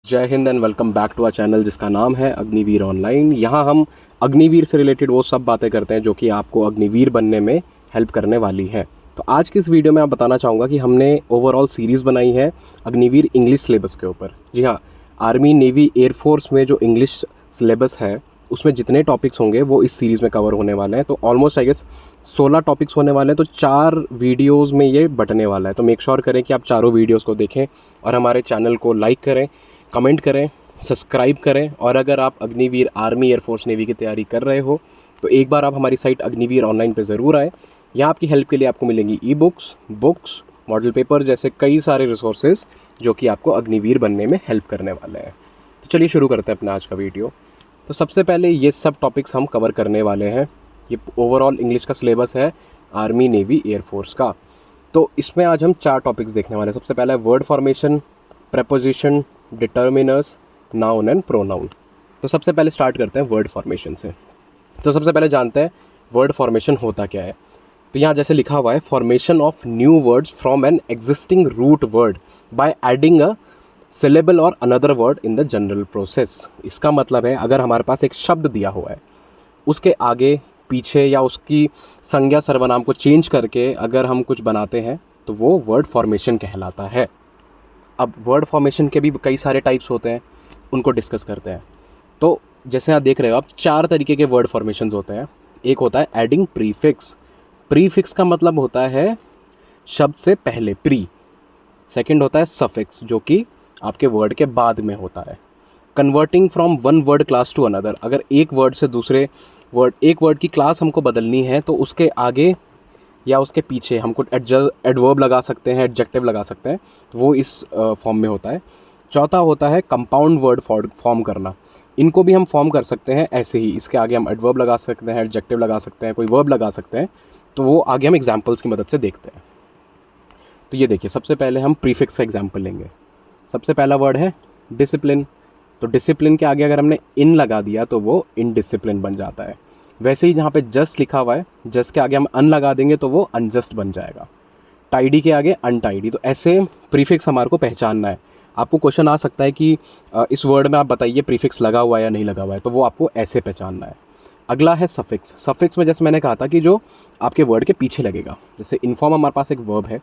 जय Hind and welcome back to our channel जिसका नाम है अग्निवीर ऑनलाइन। यहाँ हम अग्निवीर से रिलेटेड वो सब बातें करते हैं जो कि आपको अग्निवीर बनने में हेल्प करने वाली है। तो आज की इस वीडियो में आप बताना चाहूँगा कि हमने ओवरऑल सीरीज़ बनाई है अग्निवीर इंग्लिश सिलेबस के ऊपर। जी हाँ, आर्मी, नेवी, एयरफोर्स में जो इंग्लिश सिलेबस है उसमें जितने टॉपिक्स होंगे वो इस सीरीज़ में कवर होने वाले हैं। तो ऑलमोस्ट आई गेस 16 टॉपिक्स होने वाले हैं, तो 4 वीडियोस में ये बटने वाला है। तो मेक श्योर करें कि आप चारों वीडियोस को देखें और हमारे चैनल को लाइक करें, कमेंट करें, सब्सक्राइब करें। और अगर आप अग्निवीर, आर्मी, एयरफोर्स, नेवी की तैयारी कर रहे हो तो एक बार आप हमारी साइट अग्निवीर ऑनलाइन पे ज़रूर आए। यहाँ आपकी हेल्प के लिए आपको मिलेंगी ई बुक्स, मॉडल पेपर जैसे कई सारे रिसोर्सेज जो कि आपको अग्निवीर बनने में हेल्प करने वाले हैं। तो चलिए शुरू करते हैं अपना आज का वीडियो। तो सबसे पहले ये सब टॉपिक्स हम कवर करने वाले हैं। ये ओवरऑल इंग्लिश का सिलेबस है आर्मी, नेवी, एयरफोर्स का। तो इसमें आज हम 4 टॉपिक्स देखने वाले हैं। सबसे पहला है word formation, preposition, determiners, noun and pronoun. तो सबसे पहले स्टार्ट करते हैं वर्ड फॉर्मेशन से। तो सबसे पहले जानते हैं वर्ड फॉर्मेशन होता क्या है। तो यहाँ जैसे लिखा हुआ है, formation of new words from an existing root word by adding a syllable or another word in the general process. इसका मतलब है अगर हमारे पास एक शब्द दिया हुआ है, उसके आगे पीछे या उसकी संज्ञा सर्वनाम को चेंज करके अगर हम कुछ बनाते हैं तो वो वर्ड फॉर्मेशन कहलाता है। अब वर्ड फॉर्मेशन के भी कई सारे टाइप्स होते हैं, उनको डिस्कस करते हैं। तो जैसे आप देख रहे हो, आप 4 तरीके के वर्ड फॉर्मेशंस होते हैं। एक होता है एडिंग प्रीफिक्स। प्रीफिक्स का मतलब होता है शब्द से पहले, प्री। सेकंड होता है सफिक्स, जो कि आपके वर्ड के बाद में होता है। Converting from one word class to another, अगर एक वर्ड से दूसरे वर्ड, एक वर्ड की क्लास हमको बदलनी है तो उसके आगे या उसके पीछे हमको एडवर्ब लगा सकते हैं, एडजेक्टिव लगा सकते हैं, तो वो इस फॉर्म में होता है। चौथा होता है कंपाउंड वर्ड फॉर्म करना। इनको भी हम फॉर्म कर सकते हैं ऐसे ही, इसके आगे हम एडवर्ब लगा सकते हैं, एडजेक्टिव लगा सकते हैं, कोई वर्ब लगा सकते हैं। तो वो आगे हम एग्जाम्पल्स की मदद से देखते हैं। तो ये देखिए, सबसे पहले हम प्रीफिक्स का एग्जाम्पल लेंगे। सबसे पहला वर्ड है डिसिप्लिन। तो डिसिप्लिन के आगे अगर हमने इन लगा दिया तो वो इनडिसिप्लिन बन जाता है। वैसे ही जहाँ पे जस्ट लिखा हुआ है, जस्ट के आगे हम अन लगा देंगे तो वो अनजस्ट बन जाएगा। टाइडी के आगे अनटाइडी। तो ऐसे प्रीफिक्स हमारे को पहचानना है। आपको क्वेश्चन आ सकता है कि इस वर्ड में आप बताइए प्रीफिक्स लगा हुआ है या नहीं लगा हुआ है, तो वो आपको ऐसे पहचानना है। अगला है सफिक्स। सफिक्स में जैसे मैंने कहा था कि जो आपके वर्ड के पीछे लगेगा। जैसे इन्फॉर्म हमारे पास एक वर्ब है,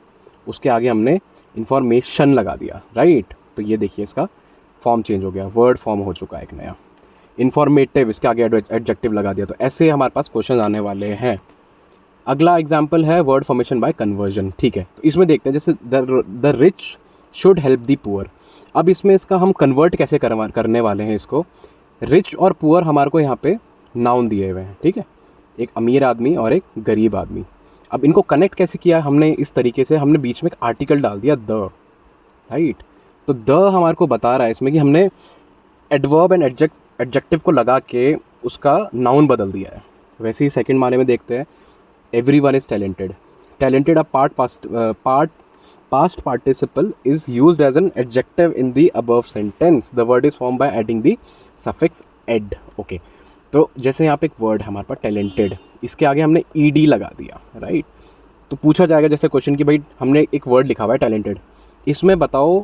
उसके आगे हमने इन्फॉर्मेशन लगा दिया, राइट। तो ये देखिए, इसका फॉर्म चेंज हो गया, वर्ड फॉर्म हो चुका है एक नया। इन्फॉर्मेटिव, इसके आगे एडजेक्टिव लगा दिया। तो ऐसे हमारे पास क्वेश्चन आने वाले हैं। अगला एग्जाम्पल है वर्ड फॉर्मेशन बाय कन्वर्जन। ठीक है, तो इसमें देखते हैं जैसे the rich should help the poor. अब इसमें इसका हम कन्वर्ट कैसे करने वाले हैं इसको। रिच और पुअर हमारे को यहाँ पे नाउन दिए हुए हैं, ठीक है, एक अमीर आदमी और एक गरीब आदमी। अब इनको कनेक्ट कैसे किया हमने, इस तरीके से हमने बीच में एक आर्टिकल डाल दिया, द, राइट। तो द हमारे को बता रहा है इसमें कि हमने एडवर्ब एंड एडजेक्टिव को लगा के उसका नाउन बदल दिया है। वैसे ही सेकंड माने में देखते हैं, everyone is talented. Talented a past participle is used as an adjective in the above sentence. The word is form by adding the suffix ed. Okay, तो जैसे यहाँ पे एक वर्ड है हमारे पास टैलेंटेड, इसके आगे हमने ईडी लगा दिया, राइट। तो पूछा जाएगा जैसे क्वेश्चन कि भाई हमने एक वर्ड लिखा हुआ है टैलेंटेड, इसमें बताओ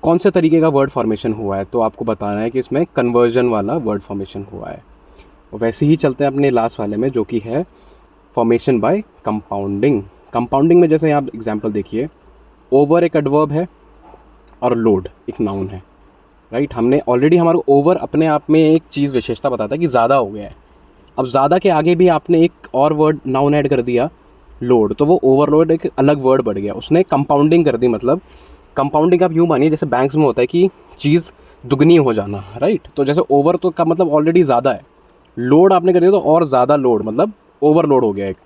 कौन से तरीके का वर्ड फॉर्मेशन हुआ है। तो आपको बताना है कि इसमें कन्वर्जन वाला वर्ड फॉर्मेशन हुआ है। वैसे ही चलते हैं अपने लास्ट वाले में, जो कि है फॉर्मेशन बाय कंपाउंडिंग। कंपाउंडिंग में जैसे आप एग्जांपल देखिए, ओवर एक एडवर्ब है और लोड एक नाउन है, राइट। हमने ऑलरेडी हमारे ओवर अपने आप में एक चीज़ विशेषता बताता है कि ज़्यादा हो गया है। अब ज़्यादा के आगे भी आपने एक और वर्ड नाउन ऐड कर दिया, लोड, तो वो ओवरलोड एक अलग वर्ड बढ़ गया। उसने कंपाउंडिंग कर दी। मतलब कंपाउंडिंग आप यूँ मानिए जैसे बैंक्स में होता है कि चीज़ दुगनी हो जाना, राइट। तो जैसे ओवर तो का मतलब ऑलरेडी ज़्यादा है, लोड आपने कर दिया तो और ज़्यादा लोड, मतलब ओवरलोड हो गया एक।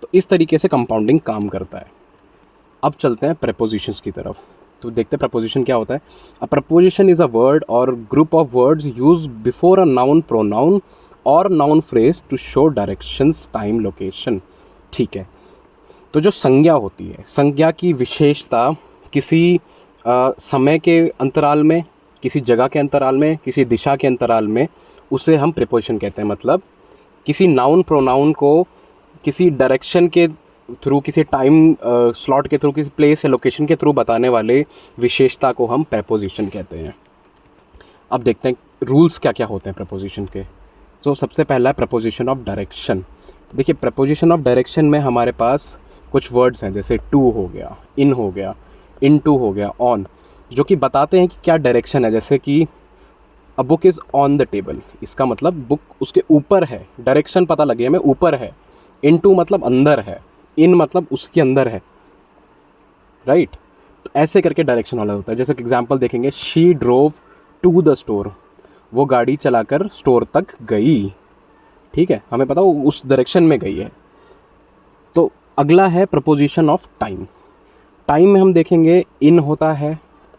तो इस तरीके से कंपाउंडिंग काम करता है। अब चलते हैं प्रेपोजिशंस की तरफ। तो देखते हैं प्रपोजिशन क्या होता है। A preposition is a word or group of words use before a noun, pronoun or noun phrase to show directions, time, location. ठीक है, तो जो संज्ञा होती है, संज्ञा की विशेषता किसी समय के अंतराल में, किसी जगह के अंतराल में, किसी दिशा के अंतराल में, उसे हम प्रेपोजिशन कहते हैं। मतलब किसी नाउन, प्रोनाउन को किसी डायरेक्शन के थ्रू, किसी टाइम स्लॉट के थ्रू, किसी प्लेस या लोकेशन के थ्रू बताने वाले विशेषता को हम प्रेपोजिशन कहते हैं। अब देखते हैं रूल्स क्या क्या होते हैं प्रपोजिशन के। तो सबसे पहला है प्रपोजिशन ऑफ डायरेक्शन। देखिए प्रपोजिशन ऑफ डायरेक्शन में हमारे पास कुछ वर्ड्स हैं, जैसे टू हो गया, इन हो गया, इन टू हो गया, ऑन, जो कि बताते हैं कि क्या डायरेक्शन है। जैसे कि a book is on the table, इसका मतलब बुक उसके ऊपर है, डायरेक्शन पता लगे हमें, ऊपर है। इन टू मतलब अंदर है, इन मतलब उसके अंदर है, राइट। तो ऐसे करके डायरेक्शन वाला होता है। जैसे कि एग्जांपल देखेंगे, she drove to the store, वो गाड़ी चलाकर स्टोर तक गई, ठीक है, हमें पता वो उस डायरेक्शन में गई है। तो अगला है प्रपोजिशन ऑफ टाइम। टाइम में हम देखेंगे इन होता है,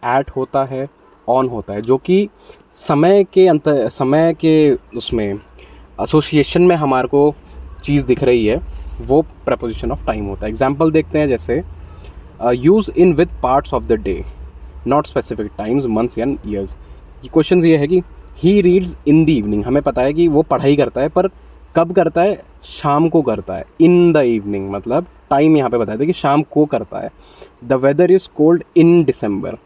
एट होता है, ऑन होता है, जो कि समय के उसमें एसोसिएशन में हमारे को चीज़ दिख रही है, वो प्रपोजिशन ऑफ टाइम होता है। एग्जाम्पल देखते हैं, जैसे use in with parts of the day, not specific times, months and years. ये क्वेश्चन ये है कि he reads in the evening, हमें पता है कि वो पढ़ाई करता है, पर कब करता है, शाम को करता है। इन द इवनिंग मतलब टाइम यहाँ पे बताया था कि शाम को करता है। The weather is cold in December,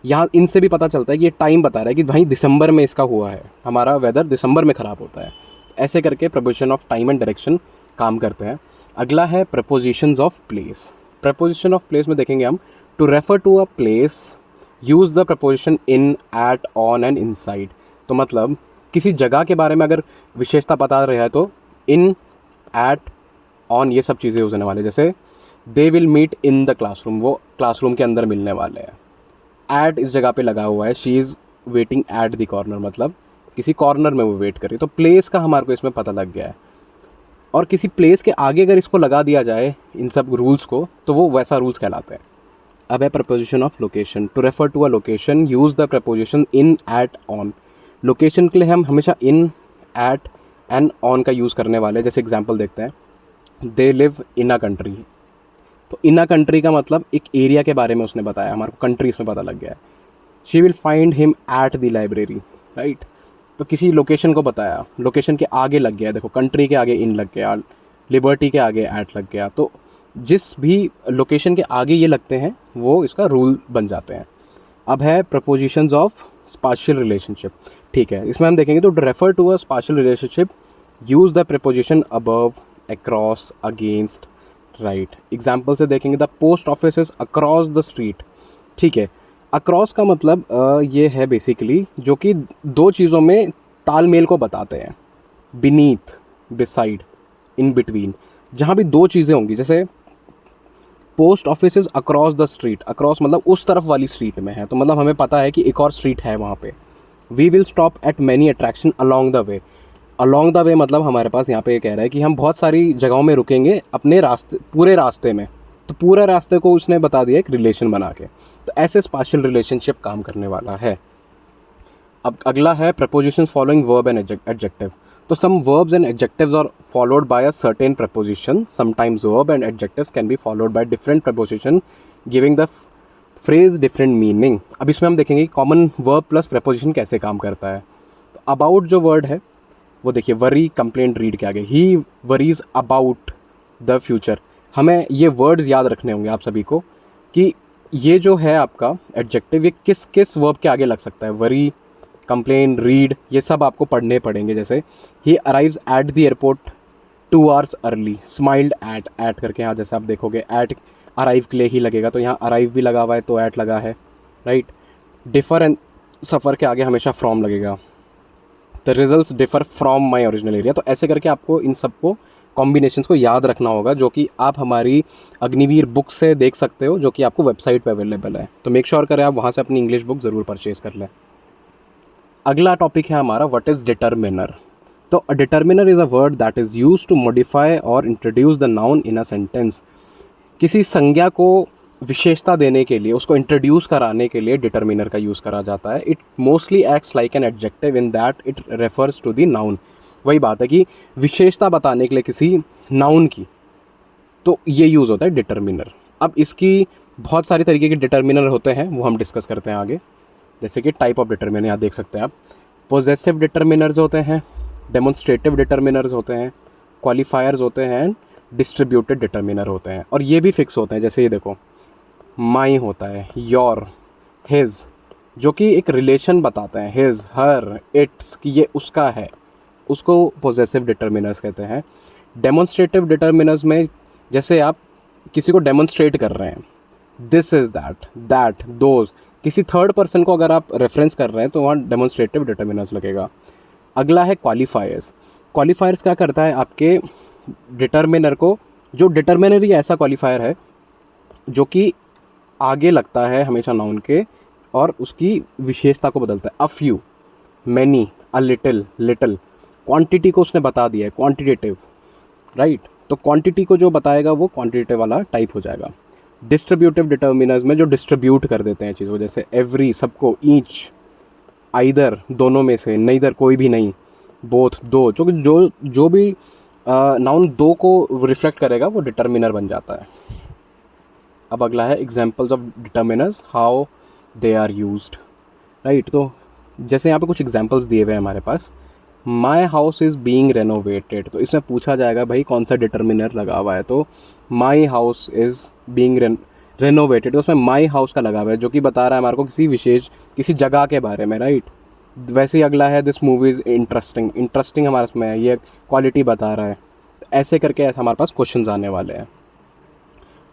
यहाँ इनसे भी पता चलता है कि ये टाइम बता रहा है कि भाई दिसंबर में इसका हुआ है, हमारा वेदर दिसंबर में ख़राब होता है। ऐसे करके preposition of time and direction काम करते हैं। अगला है prepositions of place. Preposition of place में देखेंगे हम, to refer to a place use the preposition in, at, on and inside. तो मतलब किसी जगह के बारे में अगर विशेषता बता रहा है तो इन, एट, ऑन ये सब चीज़ें यूज़ होने वाले। जैसे they will meet in the classroom, वो क्लासरूम के अंदर मिलने वाले हैं। एट इस जगह पे लगा हुआ है, she is waiting at the corner, मतलब किसी कॉर्नर में वो वेट कर रही है। तो प्लेस का हमारे को इसमें पता लग गया है। और किसी प्लेस के आगे अगर इसको लगा दिया जाए इन सब रूल्स को, तो वो वैसा रूल्स कहलाते हैं। अब है preposition of location. To refer to a location use the preposition in, at, on. Location के लिए हम हमेशा इन, एट एंड ऑन का यूज़ करने वाले हैं। जैसे एग्जांपल देखते हैं, they live in a country, तो इन अ कंट्री का मतलब एक एरिया के बारे में उसने बताया, हमारे को कंट्री इसमें पता लग गया है। She will find him at the library, right. तो किसी लोकेशन को बताया, लोकेशन के आगे लग गया, देखो कंट्री के आगे इन लग गया, लिबर्टी के आगे एट लग गया। तो जिस भी लोकेशन के आगे ये लगते हैं वो इसका रूल बन जाते हैं। अब है प्रपोजिशंस ऑफ स्पाशियल रिलेशनशिप। ठीक है, इसमें हम देखेंगे तो refer to a spatial relationship use the preposition above, across, against, right. Example से देखेंगे, the post office is across the street. ठीक है, अक्रॉस का मतलब ये है बेसिकली जो कि दो चीज़ों में तालमेल को बताते हैं। बीनीथ, बिसाइड, इन बिटवीन, जहाँ भी दो चीज़ें होंगी, जैसे post office is across the street, across मतलब उस तरफ वाली स्ट्रीट में है, तो मतलब हमें पता है कि एक और स्ट्रीट है वहाँ पे। We will stop at many attraction along the way, along the way मतलब हमारे पास यहाँ पे ये कह रहा है कि हम बहुत सारी जगहों में रुकेंगे अपने रास्ते, पूरे रास्ते में। तो पूरा रास्ते को उसने बता दिया एक रिलेशन बना के। तो ऐसे स्पाशियल रिलेशनशिप काम करने वाला है। अब अगला है propositions following verb and adjective. तो some verbs and adjectives are followed by a certain preposition. Sometimes verb and adjectives can be followed by different preposition, giving the phrase different meaning. अब इसमें हम देखेंगे कॉमन वर्ब प्लस preposition कैसे काम करता है। तो about जो वर्ड है वो देखिए, वरी, कंप्लेंट, रीड के आगे, ही वरीज अबाउट द फ्यूचर। हमें ये वर्ड्स याद रखने होंगे आप सभी को कि ये जो है आपका एडजेक्टिव, ये किस किस वर्ब के आगे लग सकता है। वरी, कंप्लेन, रीड, ये सब आपको पढ़ने पड़ेंगे। जैसे ही arrives at the airport 2 hours early, smiled at, at करके यहाँ जैसे आप देखोगे एट अराइव के लिए ही लगेगा, तो यहाँ अराइव भी लगा हुआ है तो एट लगा है, राइट। डिफ़र एंड सफ़र के आगे हमेशा फ्रॉम लगेगा। The results differ from my original area. तो ऐसे करके आपको इन सबको कॉम्बिनेशंस को याद रखना होगा, जो कि आप हमारी अग्निवीर बुक से देख सकते हो, जो कि आपको वेबसाइट पे अवेलेबल है। तो मेक श्योर करें आप वहाँ से अपनी इंग्लिश बुक ज़रूर परचेज़ कर लें। अगला टॉपिक है हमारा व्हाट इज़ डिटर्मिनर। तो a determiner is a word that is used to modify or introduce the noun in a sentence. किसी संज्ञा को विशेषता देने के लिए, उसको इंट्रोड्यूस कराने के लिए डिटर्मिनर का यूज़ करा जाता है। It mostly acts like an adjective in that it refers to the noun. वही बात है कि विशेषता बताने के लिए किसी नाउन की, तो ये यूज़ होता है डिटर्मिनर। अब इसकी बहुत सारी तरीके के डिटर्मिनर होते हैं, वो हम डिस्कस करते हैं आगे। जैसे कि टाइप ऑफ डिटर्मिनर यहाँ देख सकते हैं आप, पोजेसिव डिटर्मिनर्स होते हैं, डेमोन्स्ट्रेटिव डिटर्मिनर्स होते हैं, क्वालिफायर्स होते हैं, डिस्ट्रीब्यूटेड डिटर्मिनर होते हैं। और ये भी फिक्स होते हैं, जैसे ये देखो, माई होता है, योर, हिज, जो कि एक रिलेशन बताते हैं, हिज, हर, इट्स, कि ये उसका है, उसको पोजेसिव डिटर्मिनर्स कहते हैं। डेमोन्स्ट्रेटिव डिटर्मिनर्स में जैसे आप किसी को डेमोन्स्ट्रेट कर रहे हैं, this is that, that, those, किसी थर्ड पर्सन को अगर आप रेफरेंस कर रहे हैं तो वहाँ डेमोन्स्ट्रेटिव डिटर्मिनर्स लगेगा। अगला है क्वालिफायर्स। क्वालिफायर्स क्या करता है, आपके डिटर्मिनर को, जो डिटर्मिनर ही ऐसा क्वालिफायर है जो कि आगे लगता है हमेशा नाउन के और उसकी विशेषता को बदलता है। A few, many, a little, little. Quantity को उसने बता दिया है, क्वांटिटेटिव, राइट। तो क्वांटिटी को जो बताएगा वो क्वांटिटेटिव वाला टाइप हो जाएगा। डिस्ट्रीब्यूटिव डिटर्मिनर्स में जो डिस्ट्रीब्यूट कर देते हैं चीज़ों, जैसे एवरी, सबको, ईच, आइदर, दोनों में से, नेइदर, कोई भी नहीं, बोथ, दो, जो भी नाउन दो को रिफ्लेक्ट करेगा वो डिटर्मिनर बन जाता है। अब अगला है examples of determiners, how they are used, right. तो जैसे यहाँ पे कुछ एग्जांपल्स दिए हुए हैं हमारे पास। My house is being renovated, तो इसमें पूछा जाएगा भाई कौन सा डिटर्मिनर लगा हुआ है, तो माई हाउस इज़ बीइंग रेनोवेटेड, तो उसमें माई हाउस का लगा हुआ है जो कि बता रहा है हमारे को किसी विशेष, किसी जगह के बारे में, राइट। वैसे ही अगला है this movie is interesting, interesting हमारे इसमें है, ये क्वालिटी बता रहा है। ऐसे करके ऐसा हमारे पास क्वेश्चंस आने वाले हैं।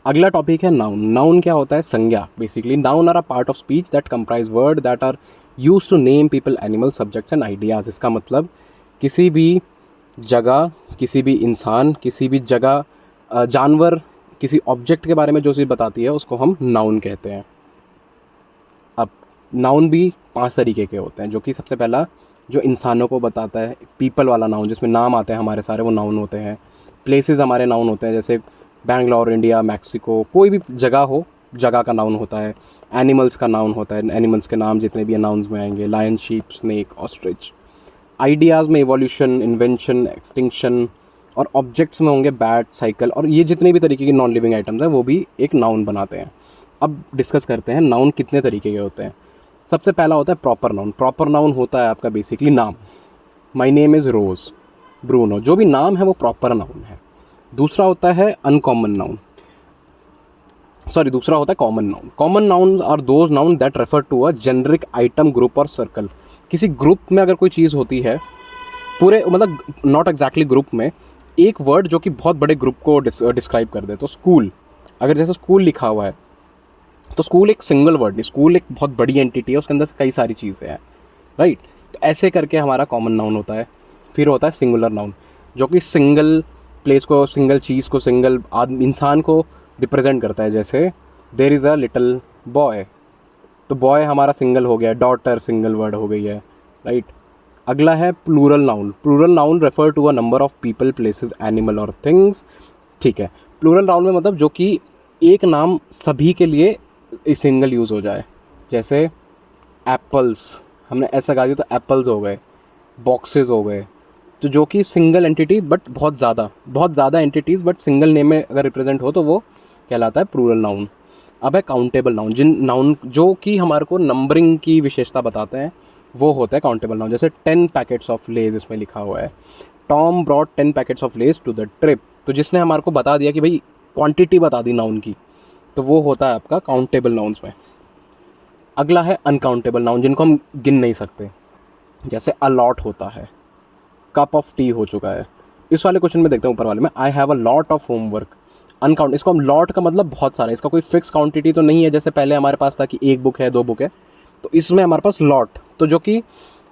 अगला टॉपिक है नाउन। नाउन क्या होता है, संज्ञा। Basically noun are a part of speech that comprise word that are use to name people, animal, subjects and ideas. इसका मतलब किसी भी जगह, किसी भी इंसान, किसी भी जगह, जानवर, किसी ऑब्जेक्ट के बारे में जो चीज़ बताती है उसको हम नाउन कहते हैं। अब नाउन भी 5 तरीके के होते हैं, जो कि सबसे पहला जो इंसानों को बताता है, पीपल वाला नाउन जिसमें नाम आते हैं हमारे सारे, वो नाउन होते हैं। प्लेसेस हमारे नाउन होते हैं, जैसे बैंगलोर, इंडिया, मैक्सिको, कोई भी जगह हो, जगह का नाउन होता है। एनिमल्स का नाउन होता है, एनिमल्स के नाम जितने भी नाउन्स में आएंगे, lion, sheep, snake, ostrich. Ideas में इवोल्यूशन, इन्वेंशन, एक्सटिंक्शन, और ऑब्जेक्ट्स में होंगे बैट, साइकिल, और ये जितने भी तरीके के नॉन लिविंग आइटम्स हैं वो भी एक नाउन बनाते हैं। अब डिस्कस करते हैं नाउन कितने तरीके के होते हैं। सबसे पहला होता है प्रॉपर नाउन। प्रॉपर नाउन होता है आपका बेसिकली नाम। My name is Rose, Bruno, जो भी नाम है वो प्रॉपर नाउन है। दूसरा होता है अनकॉमन नाउन, दूसरा होता है common noun. Common noun are those noun that refer to a generic item, group और सर्कल। किसी ग्रुप में अगर कोई चीज़ होती है, पूरे मतलब नॉट एग्जैक्टली ग्रुप में, एक वर्ड जो कि बहुत बड़े ग्रुप को डिस्क्राइब कर दे। तो स्कूल, अगर जैसे स्कूल लिखा हुआ है तो स्कूल एक सिंगल वर्ड नहीं, स्कूल एक बहुत बड़ी एंटिटी है, उसके अंदर कई सारी चीज़ें हैं, राइट। तो ऐसे करके हमारा कॉमन नाउन होता है। फिर होता है सिंगुलर नाउन, जो कि सिंगल प्लेस को, सिंगल चीज़ को, सिंगल आदमी, इंसान को रिप्रेजेंट करता है। जैसे there is a little boy, तो बॉय हमारा सिंगल हो गया, डॉटर सिंगल वर्ड हो गई है, राइट। अगला है plural noun. Plural noun refer to a number of people, places, animal और थिंग्स, ठीक है। प्लूरल नाउन में मतलब जो कि एक नाम सभी के लिए सिंगल यूज़ हो जाए। जैसे एप्पल्स, हमने ऐसा कहा तो एप्पल्स हो गए, बॉक्सेस हो गए, तो जो कि सिंगल एंटिटी बट बहुत ज़्यादा एंटिटीज़ बट सिंगल नेम में अगर रिप्रेजेंट हो तो वो कहलाता है प्लूरल नाउन। अब है काउंटेबल नाउन। जिन नाउन जो कि हमारे को नंबरिंग की विशेषता बताते हैं वो होता है काउंटेबल नाउन। जैसे 10 पैकेट्स ऑफ लेज इसमें लिखा हुआ है, Tom brought 10 packets of Lay's to the trip, तो जिसने हमारे को बता दिया कि भाई क्वांटिटी बता दी नाउन की, तो वो होता है आपका काउंटेबल नाउन्स में। अगला है अनकाउंटेबल नाउन, जिनको हम गिन नहीं सकते। जैसे अलॉट होता है, कप ऑफ टी हो चुका है। इस वाले क्वेश्चन में देखते हैं ऊपर वाले में, I have a lot of homework. Uncount, इसको हम लॉट का मतलब बहुत सारा, इसका कोई फिक्स क्वांटिटी तो नहीं है जैसे पहले हमारे पास था कि 1 बुक है, 2 बुक है। तो इसमें हमारे पास लॉट, तो जो कि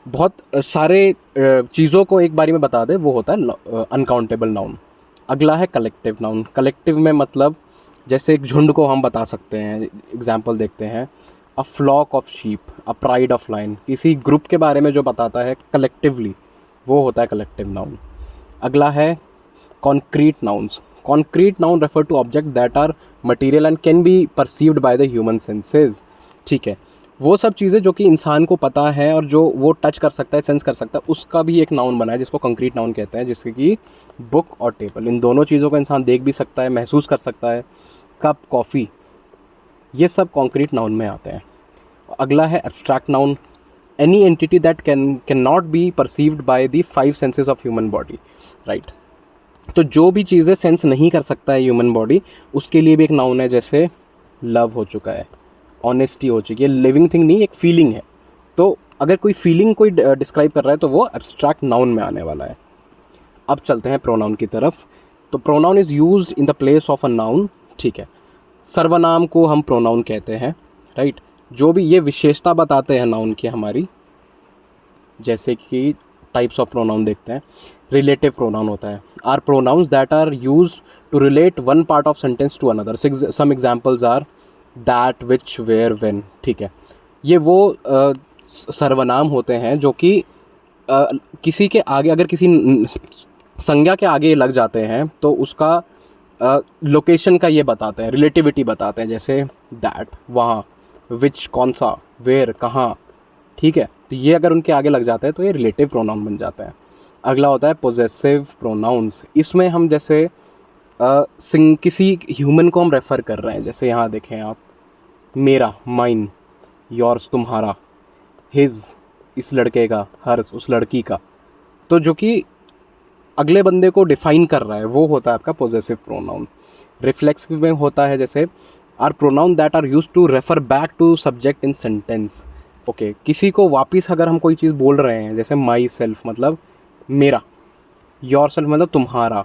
बहुत सारे चीज़ों को एक बारी में बता दे, वो होता है अनकाउंटेबल नाउन। अगला है कलेक्टिव नाउन। कलेक्टिव में मतलब जैसे एक झुंड को हम बता सकते हैं। एग्जाम्पल देखते हैं, a flock of sheep, a pride of lion. किसी ग्रुप के बारे में जो बताता है कलेक्टिवली, वो होता है कलेक्टिव नाउन। अगला है concrete nouns. Concrete noun refer to object that are material and can be perceived by the human senses, ठीक है। वो सब चीज़ें जो कि इंसान को पता है और जो वो टच कर सकता है, सेंस कर सकता है, उसका भी एक नाउन बना है जिसको कंक्रीट नाउन कहते हैं। जिससे कि बुक और टेबल, इन दोनों चीज़ों को इंसान देख भी सकता है, महसूस कर सकता है। कप, कॉफ़ी, ये सब कॉन्क्रीट नाउन में आते हैं। अगला है abstract noun. Any entity that can not be perceived by the 5 senses of human body, right. तो जो भी चीज़ें सेंस नहीं कर सकता है ह्यूमन बॉडी, उसके लिए भी एक नाउन है। जैसे लव हो चुका है, ऑनेस्टी हो चुकी है। लिविंग थिंग नहीं, एक फीलिंग है। तो अगर कोई फीलिंग कोई डिस्क्राइब कर रहा है तो वो एब्स्ट्रैक्ट नाउन में आने वाला है। अब चलते हैं प्रोनाउन की तरफ। तो pronoun is used in the place of a noun, ठीक है। सर्वनाम को हम प्रोनाउन कहते हैं, राइट। जो भी ये विशेषता बताते हैं नाउन की हमारी, जैसे कि टाइप्स ऑफ प्रोनाउन देखते हैं। रिलेटिव प्रोनाउन होता है, are pronouns that are used to relate one part of sentence to another. Some examples are that, which, where, when, ठीक है। ये वो सर्वनाम होते हैं जो कि किसी के आगे, अगर किसी संज्ञा के आगे लग जाते हैं तो उसका लोकेशन का ये बताते हैं, रिलेटिविटी बताते हैं। जैसे दैट, वहाँ, विच, कौन सा, वेयर, कहाँ, ठीक है। तो ये अगर उनके आगे लग जाता है तो ये रिलेटिव प्रोनाउन बन जाता है। अगला होता है पोजेसिव प्रोनाउंस। इसमें हम जैसे किसी ह्यूमन को हम रेफ़र कर रहे हैं। जैसे यहाँ देखें आप, मेरा, माइन, योर्स, तुम्हारा, हिज, इस लड़के का, हर्स, उस लड़की का। तो जो कि अगले बंदे को डिफाइन कर रहा है वो होता है आपका पोजेसिव प्रोनाउन। रिफ्लेक्सिव में होता है जैसे are pronoun that are used to refer back to subject in sentence. Okay, किसी को वापस अगर हम कोई चीज़ बोल रहे हैं, जैसे माई सेल्फ मतलब मेरा, योर सेल्फ मतलब तुम्हारा,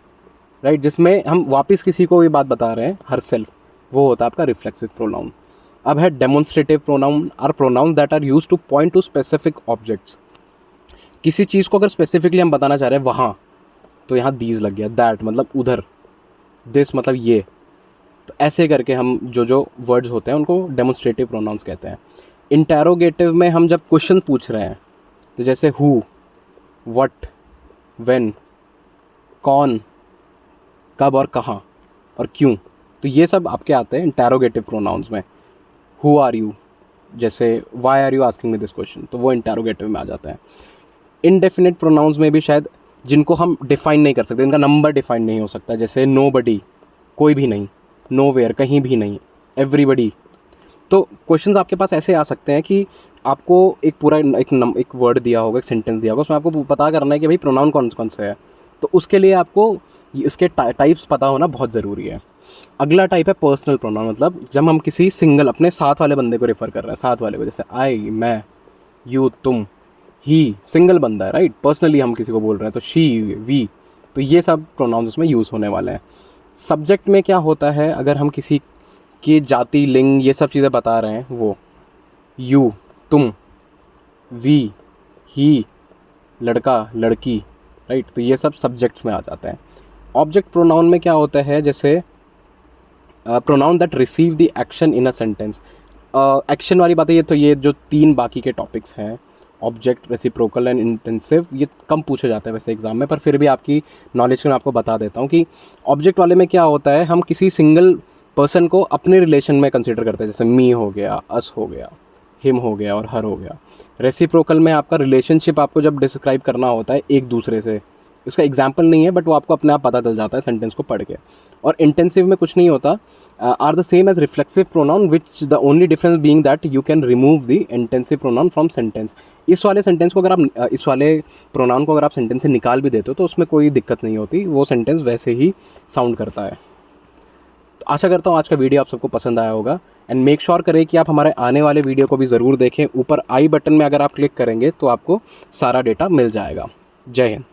राइट, जिसमें हम वापस किसी को ये बात बता रहे हैं, हर सेल्फ, वो होता है आपका रिफ्लेक्सिव प्रोनाउन। अब है demonstrative pronoun, are pronoun that are used to point to specific objects. किसी चीज़ को अगर स्पेसिफिकली हम बताना चाह रहे हैं वहाँ, तो यहाँ दीज लग गया, दैट मतलब उधर, दिस मतलब ये। तो ऐसे करके हम जो वर्ड्स होते हैं उनको डेमोन्स्ट्रेटिव प्रोनाउंस कहते हैं। इंटेरोगेटिव में हम जब क्वेश्चन पूछ रहे हैं, तो जैसे हु, व्हाट, व्हेन, कौन, कब और कहाँ और क्यों, तो ये सब आपके आते हैं इंटेरोगेटिव प्रोनाउंस में। हु आर यू, जैसे why are you asking me this question, तो वो इंटेरोगेटिव में आ जाता है। इनडेफिनिट प्रोनाउंस में भी शायद जिनको हम डिफ़ाइन नहीं कर सकते, इनका नंबर डिफ़ाइन नहीं हो सकता, जैसे नोबडी, कोई भी नहीं, नोवेयर, कहीं भी नहीं, एवरीबडी। तो क्वेश्चंस आपके पास ऐसे आ सकते हैं कि आपको एक पूरा एक वर्ड दिया होगा, एक सेंटेंस दिया होगा, उसमें आपको पता करना है कि भाई प्रोनाउन कौन कौन से है। तो उसके लिए आपको इसके टाइप्स पता होना बहुत ज़रूरी है। अगला टाइप है पर्सनल प्रोनाउन, मतलब जब हम किसी सिंगल अपने साथ वाले बंदे को रेफ़र कर रहे हैं, साथ वाले को, जैसे आई, मैं, यू, तुम, ही, सिंगल बंदा है, राइट। पर्सनली हम किसी को बोल रहे हैं तो शी, वी, तो ये सब प्रोनाउंस उसमें यूज़ होने वाले हैं। सब्जेक्ट में क्या होता है, अगर हम किसी की जाति, लिंग, ये सब चीज़ें बता रहे हैं, वो यू, तुम, वी, ही, लड़का, लड़की, राइट, तो ये सब सब्जेक्ट्स में आ जाते हैं। ऑब्जेक्ट प्रोनाउन में क्या होता है, जैसे pronoun that receive the action in a sentence. Action वाली बातें, ये तो ये जो तीन बाकी के टॉपिक्स हैं, ऑब्जेक्ट, रेसिप्रोकल एंड इंटेंसिव, ये कम पूछे जाते हैं वैसे एग्जाम में, पर फिर भी आपकी नॉलेज के मैं आपको बता देता हूँ कि ऑब्जेक्ट वाले में क्या होता है, हम किसी सिंगल पर्सन को अपने रिलेशन में कंसिडर करते हैं, जैसे मी हो गया, अस हो गया, हिम हो गया और हर हो गया। रेसिप्रोकल में आपका रिलेशनशिप आपको जब डिस्क्राइब करना होता है एक दूसरे से, उसका एग्जाम्पल नहीं है बट वो आपको अपने आप पता चल जाता है सेंटेंस को पढ़ के। और इंटेंसिव में कुछ नहीं होता, are the same as reflexive pronoun which the only difference being that you can remove the intensive pronoun from sentence. इस वाले सेंटेंस को अगर आप इस वाले प्रोनाउन को अगर आप सेंटेंस से निकाल भी देते हो तो उसमें कोई दिक्कत नहीं होती, वो सेंटेंस वैसे ही साउंड करता है। तो आशा करता हूँ आज का वीडियो आप सबको पसंद आया होगा, एंड मेक श्योर करें कि आप हमारे आने वाले वीडियो को भी ज़रूर देखें। ऊपर आई बटन में अगर आप क्लिक करेंगे तो आपको सारा डेटा मिल जाएगा। जय हिंद।